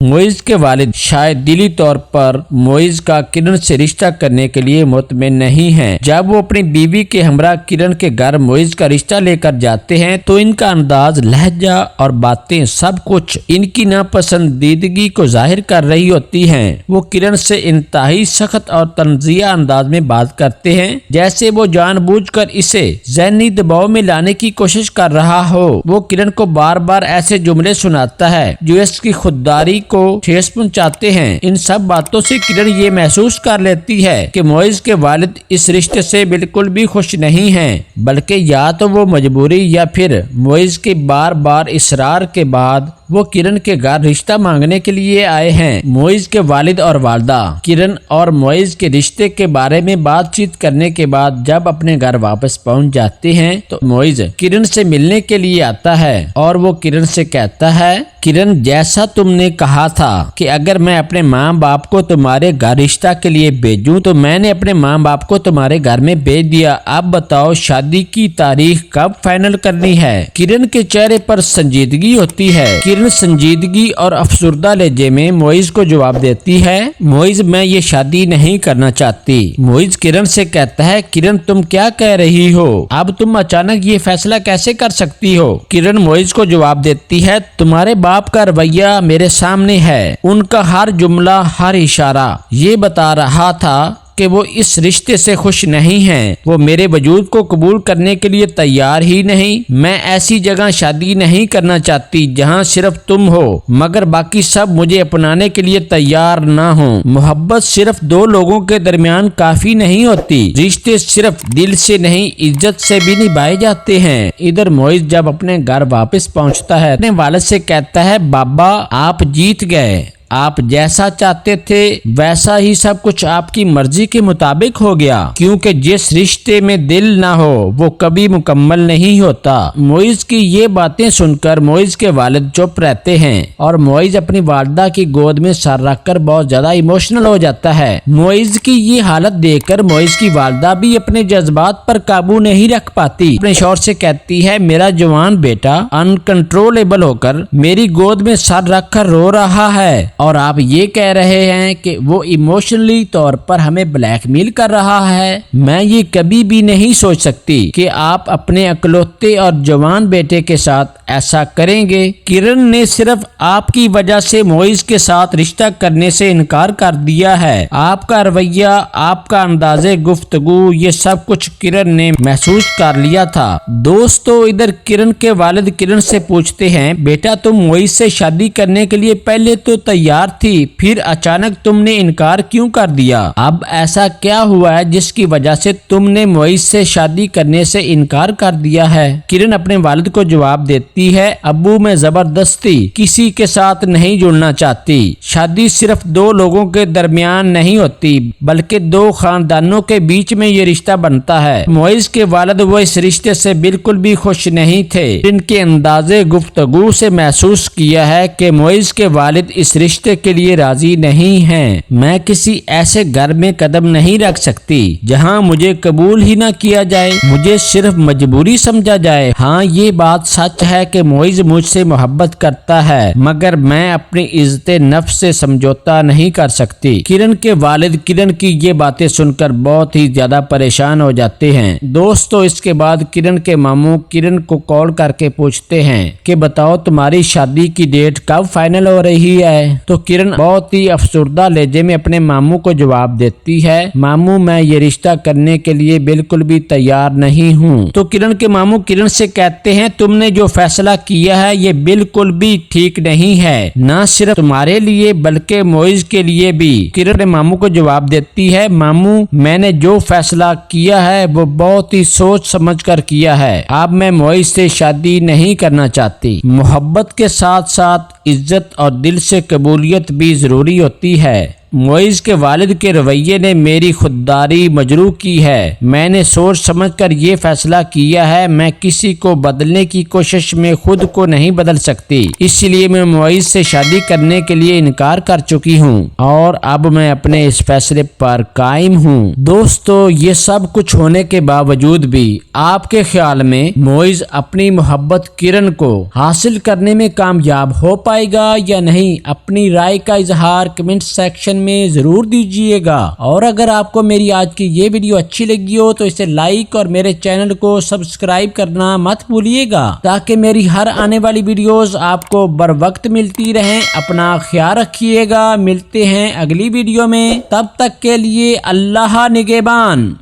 मोइज के वालिद शायद दिली तौर पर मोइज का किरण से रिश्ता करने के लिए मुतमिन नहीं हैं। जब वो अपनी बीवी के हमरा किरण के घर मोइज का रिश्ता लेकर जाते हैं तो इनका अंदाज, लहजा और बातें सब कुछ इनकी नापसंदीदगी को जाहिर कर रही होती हैं। वो किरण से इंतहाई सख्त और तंजिया अंदाज में बात करते हैं, जैसे वो जानबूझकर इसे ज़हनी दबाव में लाने की कोशिश कर रहा हो। वो किरण को बार बार ऐसे जुमले सुनाता है जो इसकी खुददारी को ठेस पहुंचाते हैं। इन सब बातों से किरण ये महसूस कर लेती है कि मोइज के वालिद इस रिश्ते से बिल्कुल भी खुश नहीं हैं, बल्कि या तो वो मजबूरी या फिर मोइज के बार बार इसरार के बाद वो किरण के घर रिश्ता मांगने के लिए आए हैं। मोइज के वालिद और वालदा किरण और मोइज के रिश्ते के बारे में बातचीत करने के बाद जब अपने घर वापस पहुंच जाते हैं तो मोइज किरण से मिलने के लिए आता है और वो किरण से कहता है, किरण, जैसा तुमने कहा था कि अगर मैं अपने माँ बाप को तुम्हारे घर रिश्ता के लिए भेजूं तो मैंने अपने माँ बाप को तुम्हारे घर में भेज दिया। अब बताओ शादी की तारीख कब फाइनल करनी है। किरण के चेहरे पर संजीदगी होती है। किरण संजीदगी और अफसुर्दा लहजे में मोइज को जवाब देती है, मोइज, मैं ये शादी नहीं करना चाहती। मोइज किरण से कहता है, किरण, तुम क्या कह रही हो? अब तुम अचानक ये फैसला कैसे कर सकती हो? किरण मोइज को जवाब देती है, तुम्हारे बाप का रवैया मेरे सामने है। उनका हर जुमला, हर इशारा ये बता रहा था कि वो इस रिश्ते से खुश नहीं हैं। वो मेरे वजूद को कबूल करने के लिए तैयार ही नहीं। मैं ऐसी जगह शादी नहीं करना चाहती जहाँ सिर्फ तुम हो, मगर बाकी सब मुझे अपनाने के लिए तैयार ना हो। मोहब्बत सिर्फ दो लोगों के दरमियान काफी नहीं होती। रिश्ते सिर्फ दिल से नहीं, इज्जत से भी निभाए जाते हैं। इधर मोइज जब अपने घर वापस पहुँचता है, अपने वालिद से कहता है, बाबा, आप जीत गए। आप जैसा चाहते थे वैसा ही सब कुछ आपकी मर्जी के मुताबिक हो गया, क्योंकि जिस रिश्ते में दिल ना हो वो कभी मुकम्मल नहीं होता। मोइज की ये बातें सुनकर मोइज के वालिद चुप रहते हैं और मोइज अपनी वालदा की गोद में सर रखकर बहुत ज्यादा इमोशनल हो जाता है। मोइज की ये हालत देखकर मोइज की वालदा भी अपने जज्बात पर काबू नहीं रख पाती। अपने शौहर से कहती है, मेरा जवान बेटा अनकंट्रोलेबल होकर मेरी गोद में सर रखकर रो रहा है और आप ये कह रहे हैं कि वो इमोशनली तौर पर हमें ब्लैकमेल कर रहा है। मैं ये कभी भी नहीं सोच सकती कि आप अपने अकलौते और जवान बेटे के साथ ऐसा करेंगे। किरण ने सिर्फ आपकी वजह से मोइज के साथ रिश्ता करने से इनकार कर दिया है। आपका रवैया, आपका अंदाजे गुफ्तगू, ये सब कुछ किरण ने महसूस कर लिया था। दोस्तों, इधर किरण के वालिद किरण से पूछते हैं, बेटा, तुम मोइज से शादी करने के लिए पहले तो तैयार थी, फिर अचानक तुमने इनकार क्यों कर दिया? अब ऐसा क्या हुआ है जिसकी वजह से तुमने मोइज से शादी करने से इनकार कर दिया है? किरण अपने वालिद को जवाब देती है, अब्बू, मैं जबरदस्ती किसी के साथ नहीं जुड़ना चाहती। शादी सिर्फ दो लोगों के दरमियान नहीं होती, बल्कि दो खानदानों के बीच में ये रिश्ता बनता है। मोइज के वालिद वो इस रिश्ते से बिल्कुल भी खुश नहीं थे। इनके अंदाजे गुफ्तगू से महसूस किया है कि मोइज के वालिद इस रिश्ते के लिए राजी नहीं हैं। मैं किसी ऐसे घर में कदम नहीं रख सकती जहां मुझे कबूल ही ना किया जाए, मुझे सिर्फ मजबूरी समझा जाए। हाँ, ये बात सच है कि मोइज मुझसे मोहब्बत करता है, मगर मैं अपनी इज्जत नफ्स से समझौता नहीं कर सकती। किरण के वालिद किरण की ये बातें सुनकर बहुत ही ज्यादा परेशान हो जाते हैं। दोस्तों, इसके बाद किरण के मामू किरण को कॉल करके पूछते हैं कि बताओ, तुम्हारी शादी की डेट कब फाइनल हो रही है? तो किरण बहुत ही अफसुर्दा लहजे में अपने मामू को जवाब देती है, मामू, मैं ये रिश्ता करने के लिए बिल्कुल भी तैयार नहीं हूँ। तो किरण के मामू किरण से कहते हैं, तुमने जो फैसला किया है ये बिल्कुल भी ठीक नहीं है, ना सिर्फ तुम्हारे लिए बल्कि मोइज के लिए भी। किरण अपने मामू को जवाब देती है, मामू, मैंने जो फैसला किया है वो बहुत ही सोच समझ कर किया है। अब मैं मोइज से शादी नहीं करना चाहती। मोहब्बत के साथ साथ इज्जत और दिल से कबूलियत भी जरूरी होती है। मोइज के वालिद के रवैये ने मेरी खुददारी मजरूह की है। मैंने सोच समझ कर ये फैसला किया है, मैं किसी को बदलने की कोशिश में खुद को नहीं बदल सकती, इसलिए मैं मोइज से शादी करने के लिए इनकार कर चुकी हूँ और अब मैं अपने इस फैसले पर कायम हूँ। दोस्तों, ये सब कुछ होने के बावजूद भी आपके ख्याल में मोइज अपनी मोहब्बत किरण को हासिल करने में कामयाब हो पाएगा या नहीं? अपनी राय का इजहार कमेंट सेक्शन में जरूर दीजिएगा। और अगर आपको मेरी आज की ये वीडियो अच्छी लगी हो तो इसे लाइक और मेरे चैनल को सब्सक्राइब करना मत भूलिएगा, ताकि मेरी हर आने वाली वीडियोस आपको बर वक्त मिलती रहें। अपना ख्याल रखिएगा, मिलते हैं अगली वीडियो में, तब तक के लिए अल्लाह निगहबान।